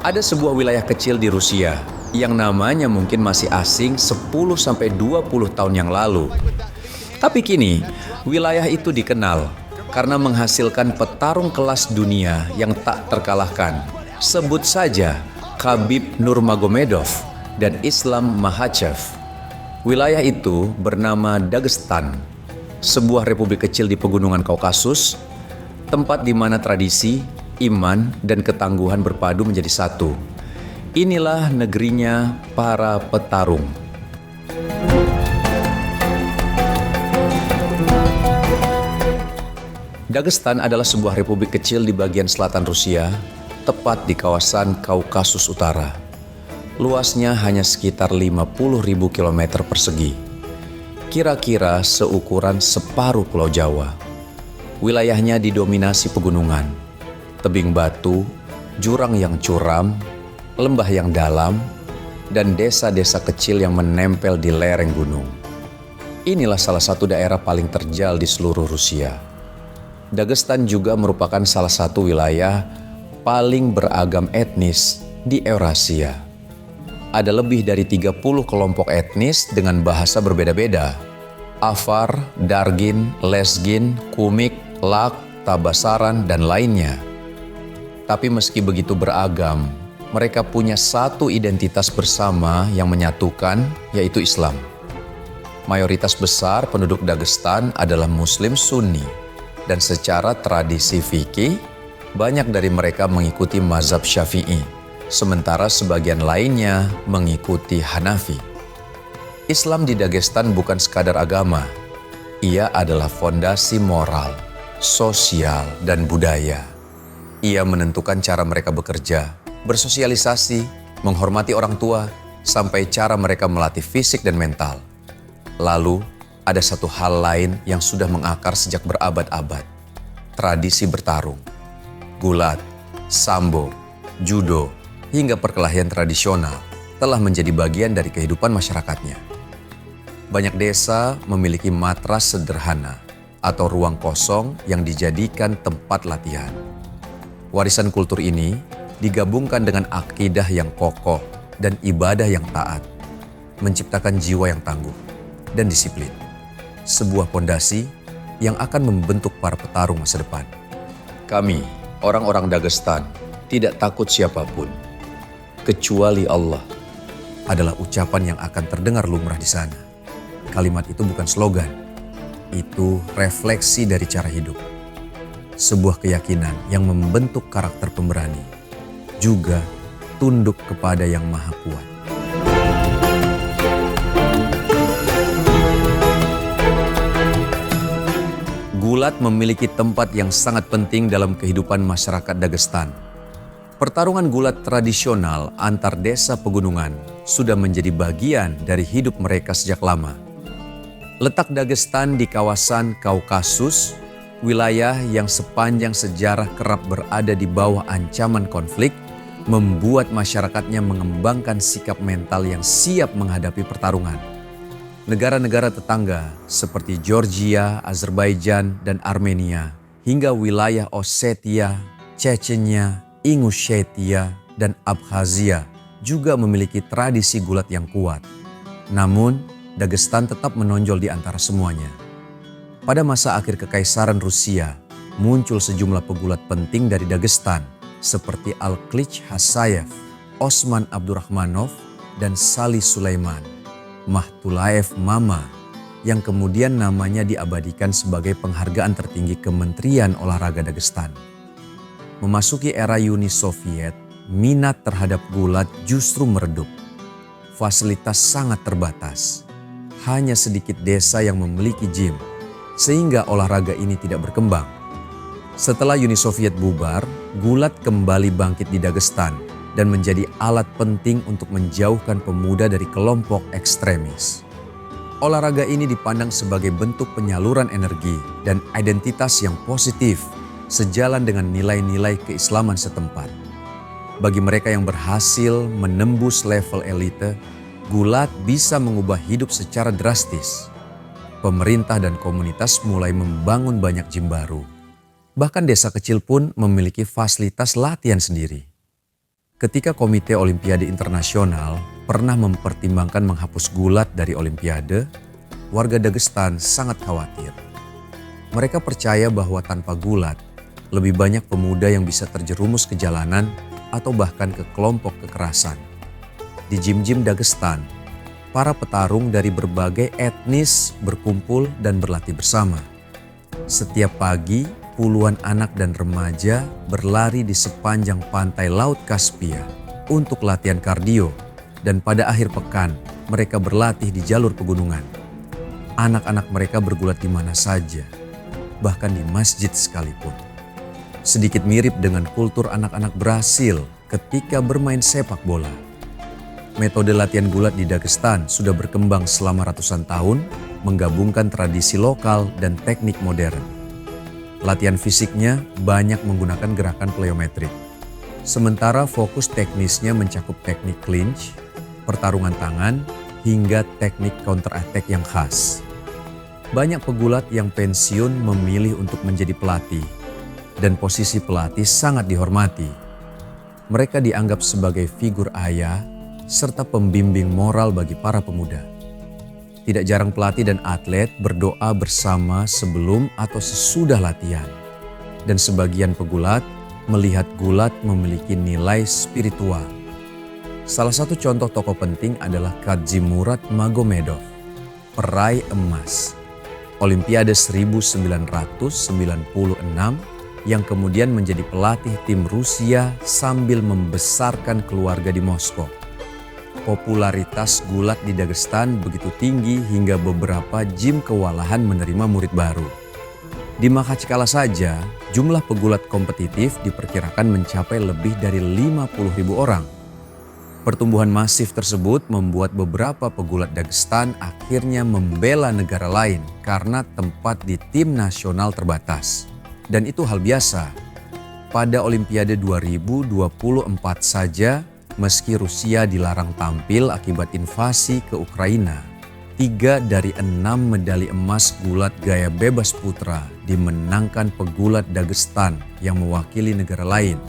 Ada sebuah wilayah kecil di Rusia yang namanya mungkin masih asing 10-20 tahun yang lalu. Tapi kini, wilayah itu dikenal karena menghasilkan petarung kelas dunia yang tak terkalahkan. Sebut saja Khabib Nurmagomedov dan Islam Makhachev. Wilayah itu bernama Dagestan, sebuah republik kecil di pegunungan Kaukasus, tempat di mana tradisi, iman, dan ketangguhan berpadu menjadi satu. Inilah negerinya para petarung. Dagestan adalah sebuah republik kecil di bagian selatan Rusia, tepat di kawasan Kaukasus Utara. Luasnya hanya sekitar 50.000 km persegi. Kira-kira seukuran separuh Pulau Jawa. Wilayahnya didominasi pegunungan, tebing batu, jurang yang curam, lembah yang dalam, dan desa-desa kecil yang menempel di lereng gunung. Inilah salah satu daerah paling terjal di seluruh Rusia. Dagestan juga merupakan salah satu wilayah paling beragam etnis di Eurasia. Ada lebih dari 30 kelompok etnis dengan bahasa berbeda-beda. Avar, Dargin, Lezgin, Kumyk, Lak, Tabasaran, dan lainnya. Tapi meski begitu beragam, mereka punya satu identitas bersama yang menyatukan, yaitu Islam. Mayoritas besar penduduk Dagestan adalah Muslim Sunni, dan secara tradisi fikih, banyak dari mereka mengikuti mazhab Syafi'i, sementara sebagian lainnya mengikuti Hanafi. Islam di Dagestan bukan sekadar agama, ia adalah fondasi moral, sosial, dan budaya. Ia menentukan cara mereka bekerja, bersosialisasi, menghormati orang tua, sampai cara mereka melatih fisik dan mental. Lalu, ada satu hal lain yang sudah mengakar sejak berabad-abad. Tradisi bertarung. Gulat, sambo, judo, hingga perkelahian tradisional telah menjadi bagian dari kehidupan masyarakatnya. Banyak desa memiliki matras sederhana atau ruang kosong yang dijadikan tempat latihan. Warisan kultur ini digabungkan dengan akidah yang kokoh dan ibadah yang taat, menciptakan jiwa yang tangguh dan disiplin. Sebuah pondasi yang akan membentuk para petarung masa depan. Kami, orang-orang Dagestan, tidak takut siapapun, kecuali Allah, adalah ucapan yang akan terdengar lumrah di sana. Kalimat itu bukan slogan, itu refleksi dari cara hidup. Sebuah keyakinan yang membentuk karakter pemberani, juga tunduk kepada Yang Maha Kuat. Gulat memiliki tempat yang sangat penting dalam kehidupan masyarakat Dagestan. Pertarungan gulat tradisional antar desa pegunungan sudah menjadi bagian dari hidup mereka sejak lama. Letak Dagestan di kawasan Kaukasus, wilayah yang sepanjang sejarah kerap berada di bawah ancaman konflik, membuat masyarakatnya mengembangkan sikap mental yang siap menghadapi pertarungan. Negara-negara tetangga seperti Georgia, Azerbaijan, dan Armenia, hingga wilayah Ossetia, Chechnya, Ingushetia, dan Abkhazia juga memiliki tradisi gulat yang kuat. Namun, Dagestan tetap menonjol di antara semuanya. Pada masa akhir Kekaisaran Rusia, muncul sejumlah pegulat penting dari Dagestan seperti Alklich Hasayev, Osman Abdurrahmanov, dan Salih Sulaiman, Mahtulaev Mama, yang kemudian namanya diabadikan sebagai penghargaan tertinggi Kementerian Olahraga Dagestan. Memasuki era Uni Soviet, minat terhadap gulat justru meredup. Fasilitas sangat terbatas. Hanya sedikit desa yang memiliki gym, sehingga olahraga ini tidak berkembang. Setelah Uni Soviet bubar, gulat kembali bangkit di Dagestan dan menjadi alat penting untuk menjauhkan pemuda dari kelompok ekstremis. Olahraga ini dipandang sebagai bentuk penyaluran energi dan identitas yang positif, sejalan dengan nilai-nilai keislaman setempat. Bagi mereka yang berhasil menembus level elite, gulat bisa mengubah hidup secara drastis. Pemerintah dan komunitas mulai membangun banyak gym baru. Bahkan desa kecil pun memiliki fasilitas latihan sendiri. Ketika Komite Olimpiade Internasional pernah mempertimbangkan menghapus gulat dari Olimpiade, warga Dagestan sangat khawatir. Mereka percaya bahwa tanpa gulat, lebih banyak pemuda yang bisa terjerumus ke jalanan atau bahkan ke kelompok kekerasan. Di gym-gym Dagestan, para petarung dari berbagai etnis berkumpul dan berlatih bersama. Setiap pagi, puluhan anak dan remaja berlari di sepanjang pantai Laut Kaspia untuk latihan kardio, dan pada akhir pekan mereka berlatih di jalur pegunungan. Anak-anak mereka bergulat di mana saja, bahkan di masjid sekalipun. Sedikit mirip dengan kultur anak-anak Brasil ketika bermain sepak bola. Metode latihan gulat di Dagestan sudah berkembang selama ratusan tahun, menggabungkan tradisi lokal dan teknik modern. Latihan fisiknya banyak menggunakan gerakan pleometrik, sementara fokus teknisnya mencakup teknik clinch, pertarungan tangan, hingga teknik counter attack yang khas. Banyak pegulat yang pensiun memilih untuk menjadi pelatih, dan posisi pelatih sangat dihormati. Mereka dianggap sebagai figur ayah serta pembimbing moral bagi para pemuda. Tidak jarang pelatih dan atlet berdoa bersama sebelum atau sesudah latihan. Dan sebagian pegulat melihat gulat memiliki nilai spiritual. Salah satu contoh tokoh penting adalah Kadzimurad Magomedov, peraih emas Olimpiade 1996 yang kemudian menjadi pelatih tim Rusia sambil membesarkan keluarga di Moskow. Popularitas gulat di Dagestan begitu tinggi hingga beberapa gym kewalahan menerima murid baru. Di Makhachkala saja, jumlah pegulat kompetitif diperkirakan mencapai lebih dari 50.000 orang. Pertumbuhan masif tersebut membuat beberapa pegulat Dagestan akhirnya membela negara lain karena tempat di tim nasional terbatas. Dan itu hal biasa. Pada Olimpiade 2024 saja, meski Rusia dilarang tampil akibat invasi ke Ukraina, 3 dari 6 medali emas gulat gaya bebas putra dimenangkan pegulat Dagestan yang mewakili negara lain.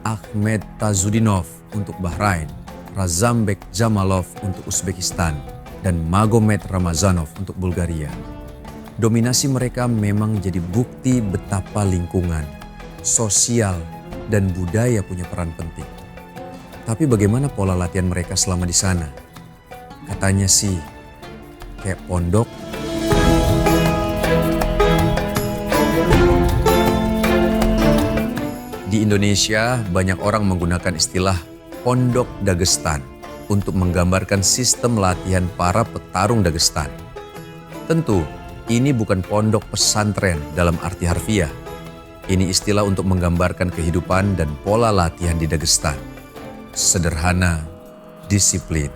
Ahmed Tazudinov untuk Bahrain, Razambek Jamalov untuk Uzbekistan, dan Magomed Ramazanov untuk Bulgaria. Dominasi mereka memang jadi bukti betapa lingkungan, sosial, dan budaya punya peran penting. Tapi bagaimana pola latihan mereka selama di sana? Katanya sih, kayak pondok. Di Indonesia, banyak orang menggunakan istilah pondok Dagestan untuk menggambarkan sistem latihan para petarung Dagestan. Tentu, ini bukan pondok pesantren dalam arti harfiah. Ini istilah untuk menggambarkan kehidupan dan pola latihan di Dagestan. Sederhana, disiplin,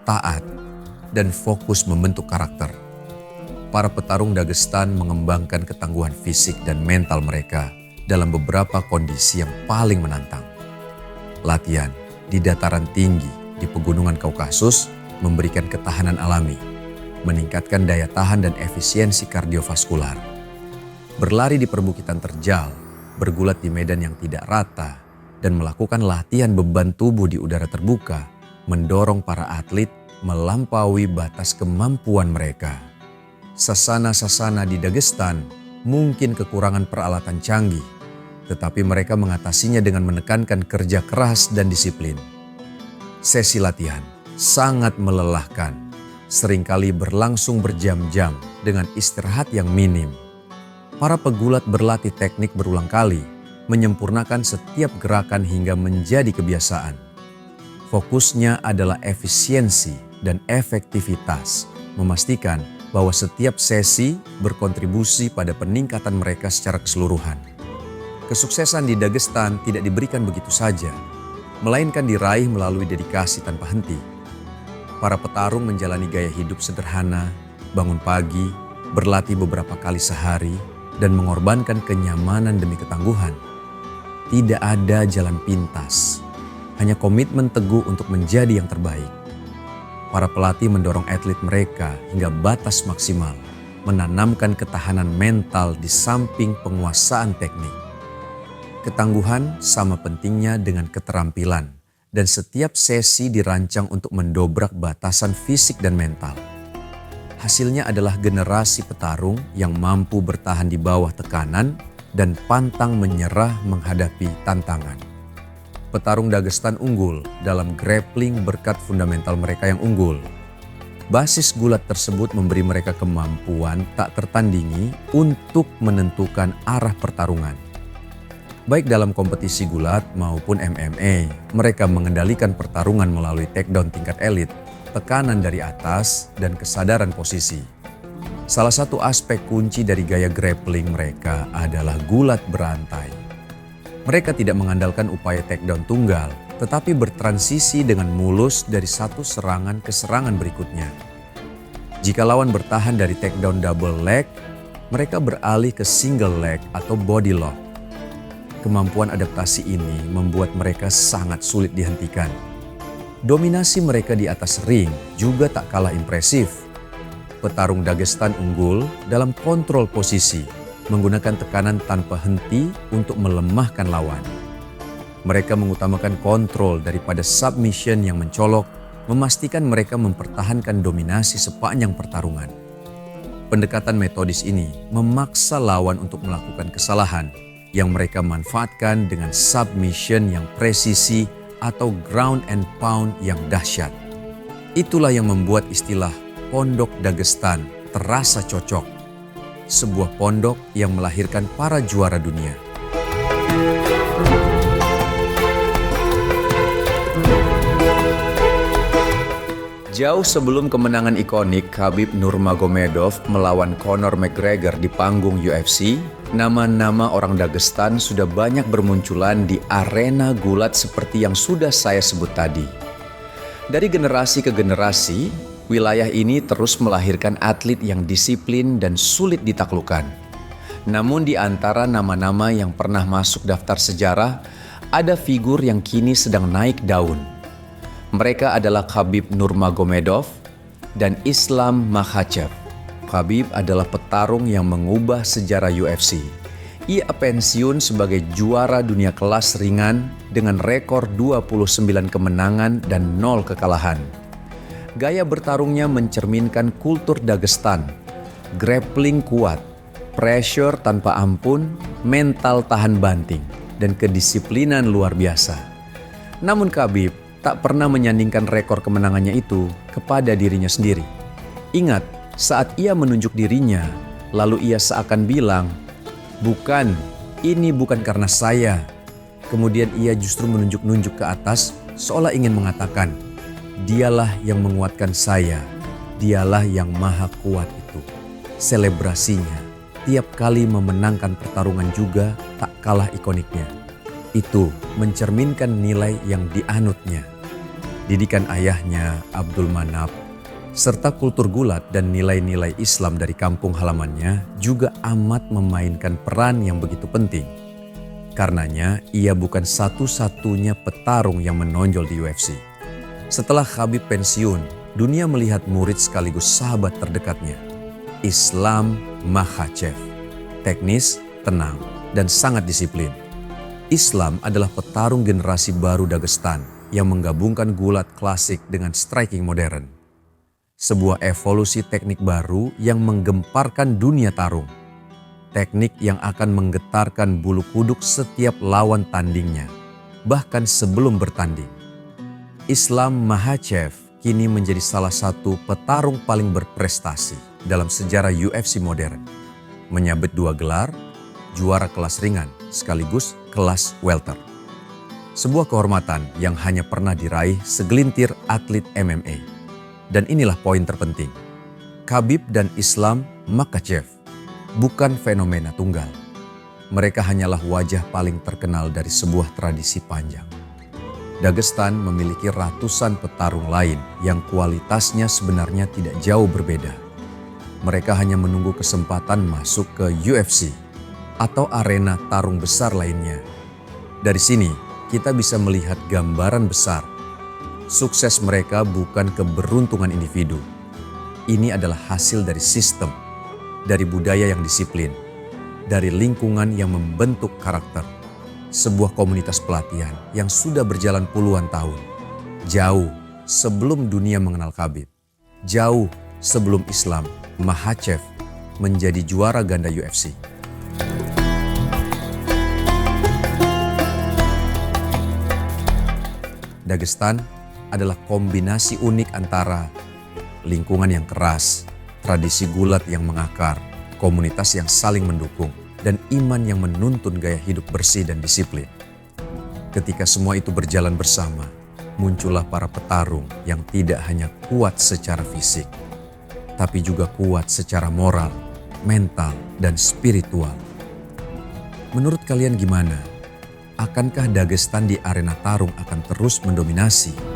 taat, dan fokus membentuk karakter. Para petarung Dagestan mengembangkan ketangguhan fisik dan mental mereka dalam beberapa kondisi yang paling menantang. Latihan di dataran tinggi di pegunungan Kaukasus memberikan ketahanan alami, meningkatkan daya tahan dan efisiensi kardiovaskular. Berlari di perbukitan terjal, bergulat di medan yang tidak rata, dan melakukan latihan beban tubuh di udara terbuka mendorong para atlet melampaui batas kemampuan mereka. Sasana-sasana di Dagestan mungkin kekurangan peralatan canggih, tetapi mereka mengatasinya dengan menekankan kerja keras dan disiplin. Sesi latihan sangat melelahkan, seringkali berlangsung berjam-jam dengan istirahat yang minim. Para pegulat berlatih teknik berulang kali, menyempurnakan setiap gerakan hingga menjadi kebiasaan. Fokusnya adalah efisiensi dan efektivitas, memastikan bahwa setiap sesi berkontribusi pada peningkatan mereka secara keseluruhan. Kesuksesan di Dagestan tidak diberikan begitu saja, melainkan diraih melalui dedikasi tanpa henti. Para petarung menjalani gaya hidup sederhana, bangun pagi, berlatih beberapa kali sehari, dan mengorbankan kenyamanan demi ketangguhan. Tidak ada jalan pintas, hanya komitmen teguh untuk menjadi yang terbaik. Para pelatih mendorong atlet mereka hingga batas maksimal, menanamkan ketahanan mental di samping penguasaan teknik. Ketangguhan sama pentingnya dengan keterampilan dan setiap sesi dirancang untuk mendobrak batasan fisik dan mental. Hasilnya adalah generasi petarung yang mampu bertahan di bawah tekanan dan pantang menyerah menghadapi tantangan. Petarung Dagestan unggul dalam grappling berkat fundamental mereka yang unggul. Basis gulat tersebut memberi mereka kemampuan tak tertandingi untuk menentukan arah pertarungan. Baik dalam kompetisi gulat maupun MMA, mereka mengendalikan pertarungan melalui takedown tingkat elit, tekanan dari atas, dan kesadaran posisi. Salah satu aspek kunci dari gaya grappling mereka adalah gulat berantai. Mereka tidak mengandalkan upaya takedown tunggal, tetapi bertransisi dengan mulus dari satu serangan ke serangan berikutnya. Jika lawan bertahan dari takedown double leg, mereka beralih ke single leg atau body lock. Kemampuan adaptasi ini membuat mereka sangat sulit dihentikan. Dominasi mereka di atas ring juga tak kalah impresif. Petarung Dagestan unggul dalam kontrol posisi, menggunakan tekanan tanpa henti untuk melemahkan lawan. Mereka mengutamakan kontrol daripada submission yang mencolok, memastikan mereka mempertahankan dominasi sepanjang pertarungan. Pendekatan metodis ini memaksa lawan untuk melakukan kesalahan yang mereka manfaatkan dengan submission yang presisi atau ground and pound yang dahsyat. Itulah yang membuat istilah Pondok Dagestan terasa cocok. Sebuah pondok yang melahirkan para juara dunia. Jauh sebelum kemenangan ikonik Khabib Nurmagomedov melawan Conor McGregor di panggung UFC, nama-nama orang Dagestan sudah banyak bermunculan di arena gulat seperti yang sudah saya sebut tadi. Dari generasi ke generasi, wilayah ini terus melahirkan atlet yang disiplin dan sulit ditaklukkan. Namun di antara nama-nama yang pernah masuk daftar sejarah, ada figur yang kini sedang naik daun. Mereka adalah Khabib Nurmagomedov dan Islam Makhachev. Khabib adalah petarung yang mengubah sejarah UFC. Ia pensiun sebagai juara dunia kelas ringan dengan rekor 29 kemenangan dan 0 kekalahan. Gaya bertarungnya mencerminkan kultur Dagestan, grappling kuat, pressure tanpa ampun, mental tahan banting, dan kedisiplinan luar biasa. Namun Khabib tak pernah menyandingkan rekor kemenangannya itu kepada dirinya sendiri. Ingat, saat ia menunjuk dirinya, lalu ia seakan bilang, "Bukan, ini bukan karena saya." Kemudian ia justru menunjuk-nunjuk ke atas seolah ingin mengatakan, "Dialah yang menguatkan saya, dialah yang maha kuat itu." Selebrasinya, tiap kali memenangkan pertarungan juga tak kalah ikoniknya. Itu mencerminkan nilai yang dianutnya. Didikan ayahnya, Abdul Manap, serta kultur gulat dan nilai-nilai Islam dari kampung halamannya juga amat memainkan peran yang begitu penting. Karenanya, ia bukan satu-satunya petarung yang menonjol di UFC. Setelah Khabib pensiun, dunia melihat murid sekaligus sahabat terdekatnya, Islam Makhachev. Teknis, tenang, dan sangat disiplin. Islam adalah petarung generasi baru Dagestan yang menggabungkan gulat klasik dengan striking modern. Sebuah evolusi teknik baru yang menggemparkan dunia tarung. Teknik yang akan menggetarkan bulu kuduk setiap lawan tandingnya, bahkan sebelum bertanding. Islam Makhachev kini menjadi salah satu petarung paling berprestasi dalam sejarah UFC modern. Menyabet 2 gelar, juara kelas ringan sekaligus kelas welter. Sebuah kehormatan yang hanya pernah diraih segelintir atlet MMA. Dan inilah poin terpenting. Khabib dan Islam Makhachev bukan fenomena tunggal. Mereka hanyalah wajah paling terkenal dari sebuah tradisi panjang. Dagestan memiliki ratusan petarung lain yang kualitasnya sebenarnya tidak jauh berbeda. Mereka hanya menunggu kesempatan masuk ke UFC atau arena tarung besar lainnya. Dari sini, kita bisa melihat gambaran besar. Sukses mereka bukan keberuntungan individu. Ini adalah hasil dari sistem, dari budaya yang disiplin, dari lingkungan yang membentuk karakter. sebuah komunitas pelatihan yang sudah berjalan puluhan tahun. Jauh sebelum dunia mengenal Khabib. Jauh sebelum Islam, Makhachev menjadi juara ganda UFC. Dagestan adalah kombinasi unik antara lingkungan yang keras, tradisi gulat yang mengakar, komunitas yang saling mendukung, dan iman yang menuntun gaya hidup bersih dan disiplin. Ketika semua itu berjalan bersama, muncullah para petarung yang tidak hanya kuat secara fisik, tapi juga kuat secara moral, mental, dan spiritual. Menurut kalian gimana? Akankah Dagestan di arena tarung akan terus mendominasi